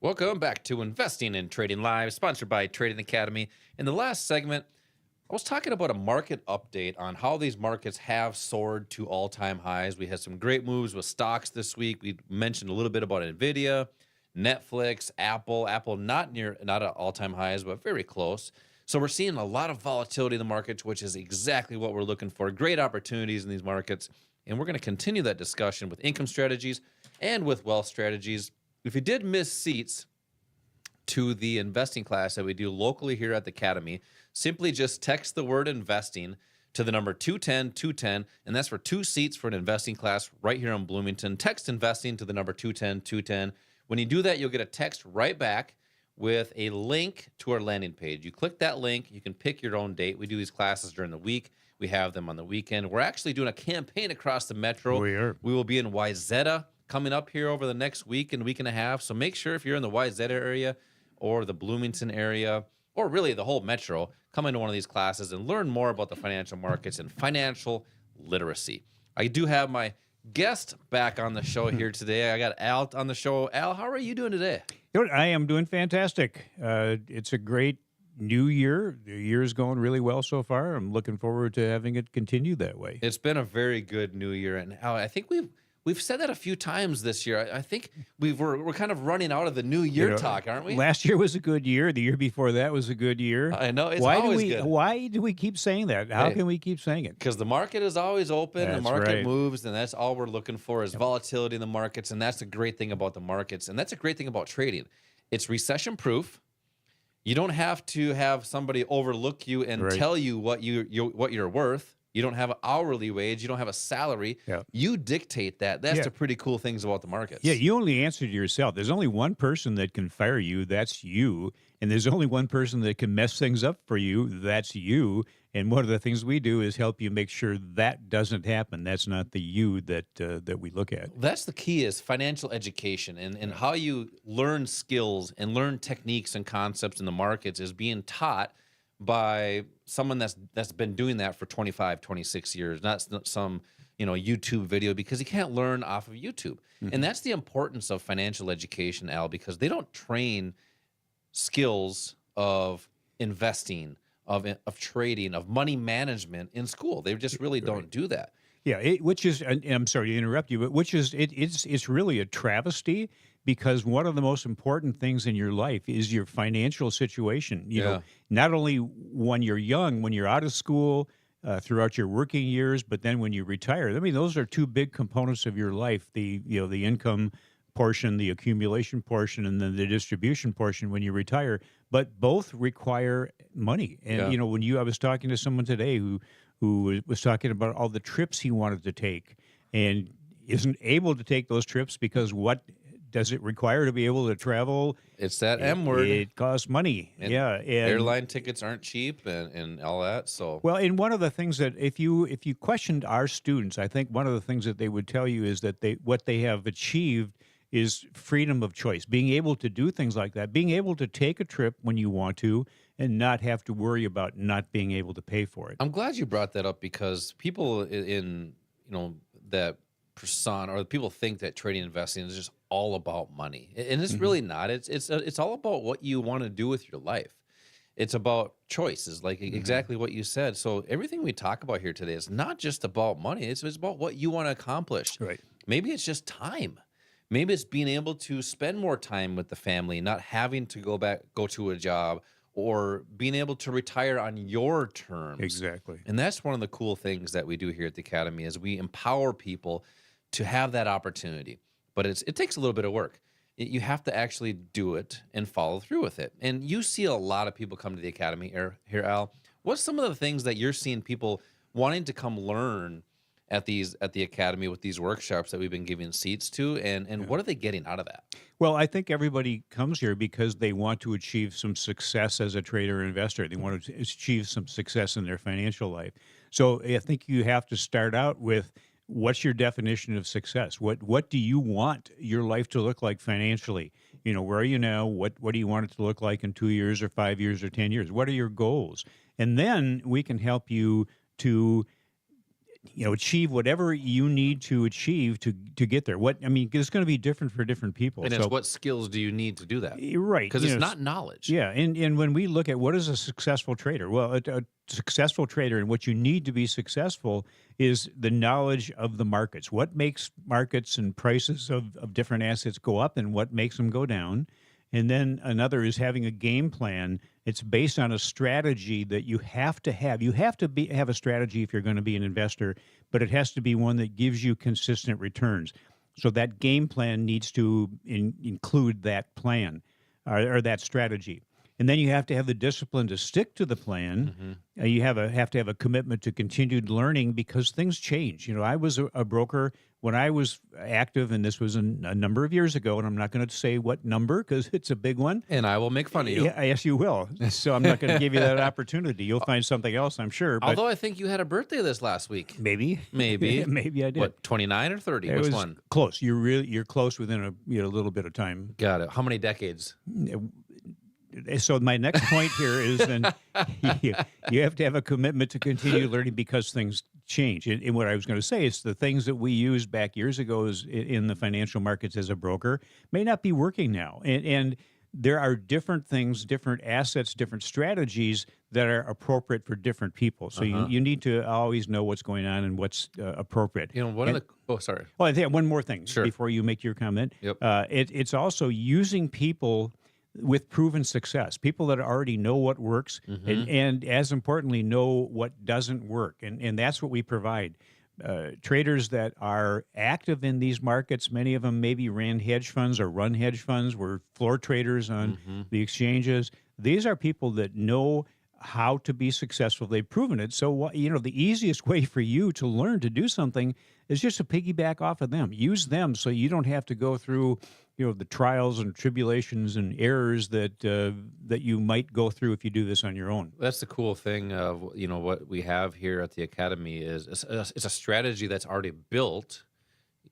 Welcome back to Investing and Trading Live, sponsored by Trading Academy. In the last segment, I was talking about a market update on how these markets have soared to all-time highs. We had some great moves with stocks this week. We mentioned a little bit about Nvidia, Netflix, Apple. Apple not at all-time highs, but very close. So we're seeing a lot of volatility in the markets, which is exactly what we're looking for. Great opportunities in these markets. And we're going to continue that discussion with income strategies and with wealth strategies. If you did miss seats to the investing class that we do locally here at the Academy, simply just text the word investing to the number 210-210, and that's for 2 seats for an investing class right here in Bloomington. Text investing to the number 210-210. When you do that, you'll get a text right back with a link to our landing page. You click that link, you can pick your own date. We do these classes during the week. We have them on the weekend. We're actually doing a campaign across the metro. We are. We will be in Wayzata coming up here over the next week and week and a half. So make sure if you're in the Wayzata area or the Bloomington area, or really the whole metro, come into one of these classes and learn more about the financial markets and financial literacy. I do have my guest back on the show here today. I got Al on the show. Al, how are you doing today? I am doing fantastic. It's a great new year. The year's going really well so far. I'm looking forward to having it continue that way. It's been a very good new year, and Al, I think we've said that a few times this year. I think we're kind of running out of the new year talk, aren't we? Last year was a good year. The year before that was a good year. I know. It's always good. Why do we keep saying that? How can we keep saying it? Because the market is always open. That's the market right. moves, and that's all we're looking for is volatility in the markets, and that's the great thing about the markets, and that's a great thing about trading. It's recession-proof. You don't have to have somebody overlook you and tell you what you're worth. You don't have an hourly wage. You don't have a salary. Yeah. You dictate that. That's the pretty cool things about the markets. Yeah, you only answer to yourself. There's only one person that can fire you. That's you. And there's only one person that can mess things up for you. That's you. And one of the things we do is help you make sure that doesn't happen. That's not the you that we look at. That's the key is financial education and how you learn skills and learn techniques and concepts in the markets is being taught by someone that's been doing that for 25, 26 years, not some, YouTube video, because you can't learn off of YouTube. Mm-hmm. And that's the importance of financial education, Al, because they don't train skills of investing, of trading, of money management in school. They just really don't do that. Yeah, which is, and I'm sorry to interrupt you, but it's really a travesty because one of the most important things in your life is your financial situation. You know, not only when you're young, when you're out of school, throughout your working years, but then when you retire. I mean, those are 2 big components of your life: the income portion, the accumulation portion, and then the distribution portion when you retire. But both require money. And I was talking to someone today who was talking about all the trips he wanted to take and isn't able to take those trips because what does it require to be able to travel? It's that M word. It costs money. And and airline tickets aren't cheap and all that. So and one of the things that if you questioned our students, I think one of the things that they would tell you is that what they have achieved is freedom of choice, being able to do things like that, being able to take a trip when you want to and not have to worry about not being able to pay for it. I'm glad you brought that up because people in that persona or people think that trading and investing is just all about money, and it's really not. It's all about what you want to do with your life. It's about choices, like exactly what you said. So everything we talk about here today is not just about money. It's about what you want to accomplish. Right. Maybe it's just time. Maybe it's being able to spend more time with the family, not having to go to a job, or being able to retire on your terms. Exactly. And that's one of the cool things that we do here at the Academy is we empower people to have that opportunity. But it takes a little bit of work. You have to actually do it and follow through with it. And you see a lot of people come to the Academy here, Al. What's some of the things that you're seeing people wanting to come learn at the Academy with these workshops that we've been giving seats to, and what are they getting out of that? Well, I think everybody comes here because they want to achieve some success as a trader or investor. They want to achieve some success in their financial life. So I think you have to start out with, what's your definition of success? What do you want your life to look like financially? Where are you now? What do you want it to look like in 2 years or 5 years or 10 years? What are your goals? And then we can help you to achieve whatever you need to achieve to get there. It's going to be different for different people. And it's what skills do you need to do that? You're right. Because it's not knowledge. Yeah, and when we look at what is a successful trader, well, a successful trader and what you need to be successful is the knowledge of the markets. What makes markets and prices of different assets go up and what makes them go down. And then another is having a game plan. It's based on a strategy that you have to have. You have to have a strategy if you're going to be an investor, but it has to be one that gives you consistent returns. So that game plan needs to include that plan or that strategy. And then you have to have the discipline to stick to the plan. You have to have a commitment to continued learning because things change. I was a broker when I was active, and this was a number of years ago, and I'm not going to say what number because it's a big one. And I will make fun of you. Yeah, yes, you will. So I'm not going to give you that opportunity. You'll find something else, I'm sure. But although I think you had a birthday this last week. Maybe. Maybe I did. What, 29 or 30? Which one? Close. You're close within a little bit of time. Got it. How many decades? So my next point here is then you have to have a commitment to continue learning because things change. And what I was going to say is the things that we used back years ago in the financial markets as a broker may not be working now. And there are different things, different assets, different strategies that are appropriate for different people. So you need to always know what's going on and what's appropriate. Sorry. Oh, I think one more thing Sure. before you make your comment. Yep. It's also using people with proven success, people that already know what works and as importantly, know what doesn't work. And that's what we provide. Traders that are active in these markets, many of them maybe ran hedge funds or run hedge funds, were floor traders on the exchanges. These are people that know how to be successful. They've proven it. So, the easiest way for you to learn to do something is just to piggyback off of them. Use them so you don't have to go through the trials and tribulations and errors that you might go through if you do this on your own. That's the cool thing of what we have here at the Academy is it's a strategy that's already built,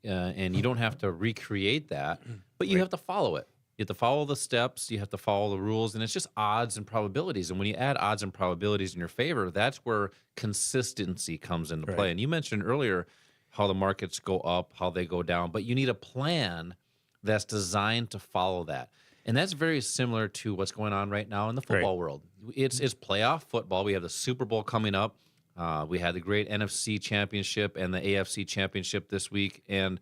and you don't have to recreate that, but you have to follow it. You have to follow the steps. You have to follow the rules, and it's just odds and probabilities. And when you add odds and probabilities in your favor, that's where consistency comes into play. And you mentioned earlier how the markets go up, how they go down, but you need a plan that's designed to follow that. And that's very similar to what's going on right now in the football world. It's playoff football. We have the Super Bowl coming up. We had the great NFC championship and the AFC championship this week. And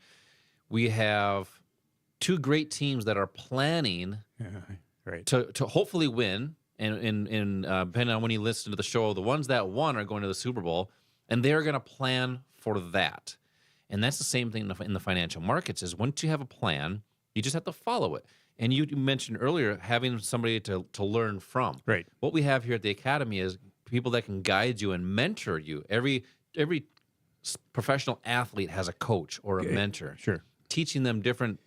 we have two great teams that are planning to hopefully win. And depending on when you listen to the show, the ones that won are going to the Super Bowl, and they're going to plan for that. And that's the same thing in the financial markets is once you have a plan, you just have to follow it. And you mentioned earlier having somebody to learn from. Right. What we have here at the Academy is people that can guide you and mentor you. Every professional athlete has a coach or a mentor. Sure. Teaching them different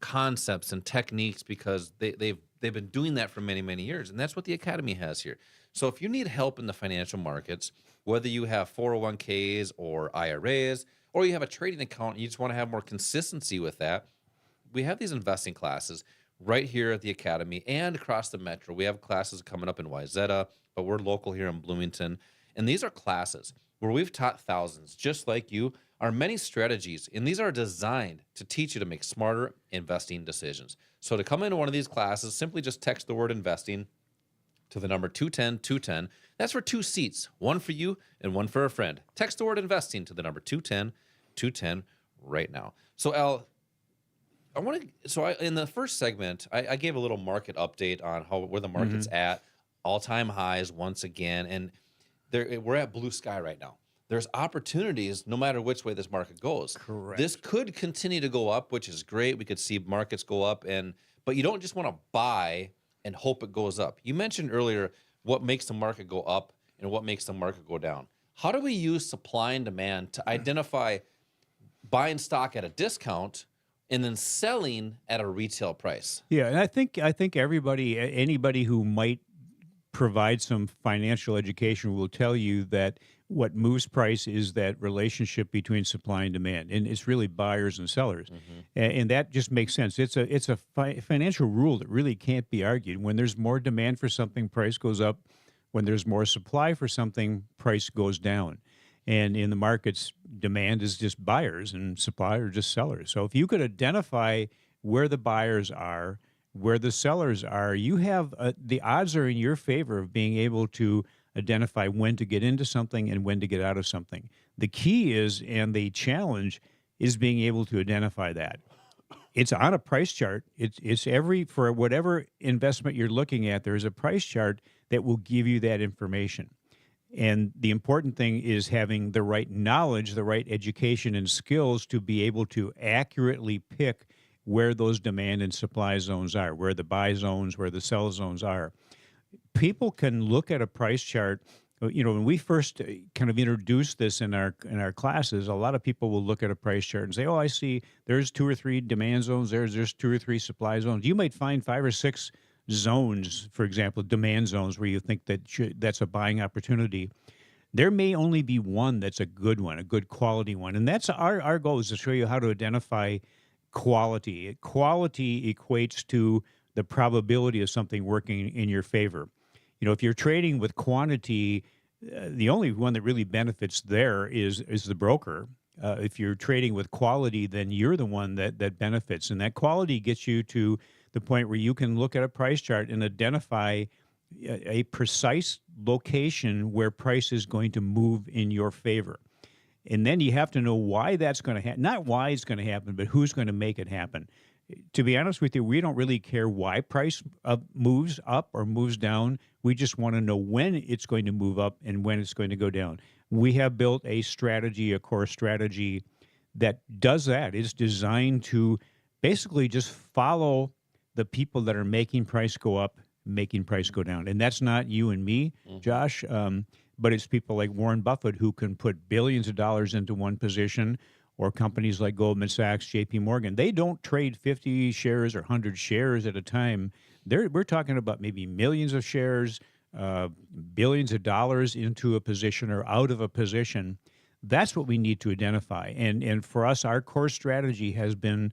concepts and techniques because they've been doing that for many, many years. And that's what the Academy has here. So if you need help in the financial markets, whether you have 401ks or IRAs, or you have a trading account and you just want to have more consistency with that, we have these investing classes right here at the Academy and across the metro. We have classes coming up in Wayzata, but we're local here in Bloomington. And these are classes where we've taught thousands, just like you, are many strategies. And these are designed to teach you to make smarter investing decisions. So to come into one of these classes, simply just text the word investing to the number 210-210. That's for 2 seats, one for you and one for a friend. Text the word investing to the number 210-210 right now. So Al, in the first segment, I gave a little market update on where the market's at, all-time highs once again, and we're at blue sky right now. There's opportunities no matter which way this market goes. Correct. This could continue to go up, which is great. We could see markets go up, but you don't just want to buy and hope it goes up. You mentioned earlier what makes the market go up and what makes the market go down. How do we use supply and demand to identify buying stock at a discount and then selling at a retail price? Yeah, and I think anybody who might provide some financial education will tell you that what moves price is that relationship between supply and demand, and it's really buyers and sellers, and that just makes sense. It's a financial rule that really can't be argued. When there's more demand for something, price goes up. When there's more supply for something, price goes down. And in the markets, demand is just buyers and supply are just sellers. So if you could identify where the buyers are, where the sellers are, you have the odds are in your favor of being able to identify when to get into something and when to get out of something. The key is, and the challenge is being able to identify that. It's on a price chart. It's every for whatever investment you're looking at, there's a price chart that will give you that information. And the important thing is having the right knowledge, the right education and skills to be able to accurately pick where those demand and supply zones are, where the buy zones, where the sell zones are. People can look at a price chart. When we first kind of introduced this in our classes, a lot of people will look at a price chart and say, "Oh, I see. There's 2 or 3 demand zones. There's 2 or 3 supply zones." You might find 5 or 6 zones, for example, demand zones, where you think that's a buying opportunity. There may only be one that's a good one, a good quality one, and that's our goal is to show you how to identify quality. Quality equates to the probability of something working in your favor. If you're trading with quantity, the only one that really benefits there is the broker. If you're trading with quality, then you're the one that benefits, and that quality gets you to the point where you can look at a price chart and identify a precise location where price is going to move in your favor. And then you have to know why that's going to happen. Not why it's going to happen, but who's going to make it happen. To be honest with you, we don't really care why price moves up or moves down. We just want to know when it's going to move up and when it's going to go down. We have built a strategy, a core strategy that does that. It's designed to basically just follow the people that are making price go up, making price go down. And that's not you and me, Josh, but it's people like Warren Buffett who can put billions of dollars into one position, or companies like Goldman Sachs, JP Morgan. They don't trade 50 shares or 100 shares at a time. We're talking about maybe millions of shares, billions of dollars into a position or out of a position. That's what we need to identify. And for us, our core strategy has been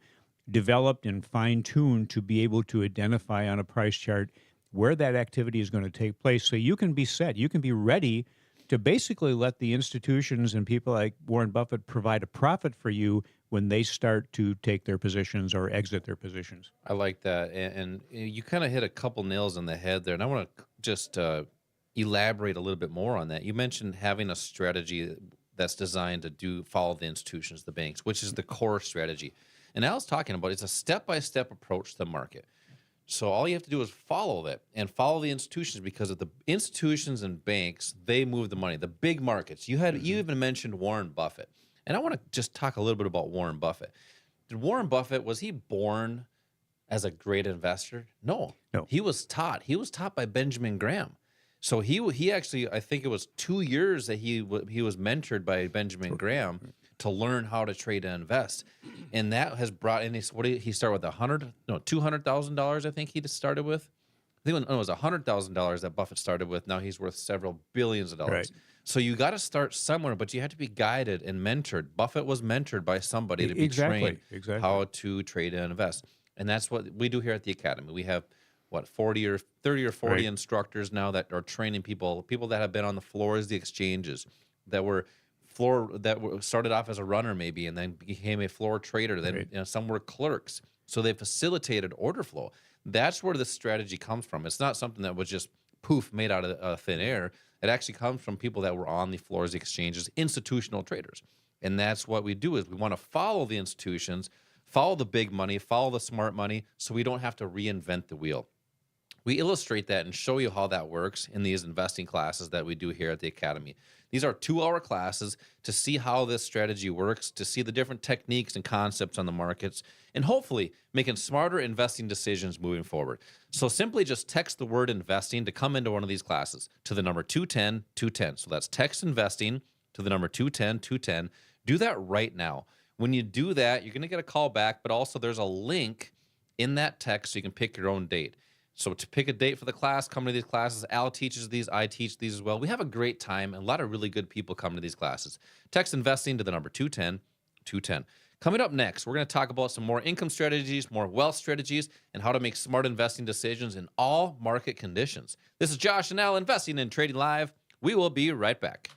developed and fine-tuned to be able to identify on a price chart where that activity is going to take place, so you can be set. You can be ready to basically let the institutions and people like Warren Buffett provide a profit for you when they start to take their positions or exit their positions. I like that. And you kind of hit a couple nails on the head there. And I want to just elaborate a little bit more on that. You mentioned having a strategy that's designed to follow the institutions, the banks, which is the core strategy. And Al's talking about it's a step-by-step approach to the market. So all you have to do is follow it and follow the institutions, because of the institutions and banks, they move the money, the big markets. You even mentioned Warren Buffett. And I want to just talk a little bit about Warren Buffett. Was he born as a great investor? No. He was taught. He was taught by Benjamin Graham. So he actually, I think it was 2 years that he was mentored by Benjamin Graham to learn how to trade and invest, and that has brought in. What did he start with? $200,000. I think he just started with. I think it was $100,000 that Buffett started with. Now he's worth several billions of dollars. Right. So you got to start somewhere, but you have to be guided and mentored. Buffett was mentored by somebody to be trained how to trade and invest, and that's what we do here at the Academy. We have 30 or 40 instructors now that are training people that have been on the floors, the exchanges, that started off as a runner maybe and then became a floor trader. Then some were clerks. So they facilitated order flow. That's where the strategy comes from. It's not something that was just poof made out of thin air. It actually comes from people that were on the floors, the exchanges, institutional traders. And that's what we do is we want to follow the institutions, follow the big money, follow the smart money, so we don't have to reinvent the wheel. We illustrate that and show you how that works in these investing classes that we do here at the Academy. These are 2-hour classes to see how this strategy works, to see the different techniques and concepts on the markets, and hopefully making smarter investing decisions moving forward. So simply just text the word investing to come into one of these classes to the number 210-210. So that's text investing to the number 210-210. Do that right now. When you do that, you're going to get a call back, but also there's a link in that text so you can pick your own date. So to pick a date for the class, come to these classes. Al teaches these. I teach these as well. We have a great time, and a lot of really good people come to these classes. Text investing to the number 210-210. Coming up next, we're going to talk about some more income strategies, more wealth strategies, and how to make smart investing decisions in all market conditions. This is Josh and Al, Investing and Trading Live. We will be right back.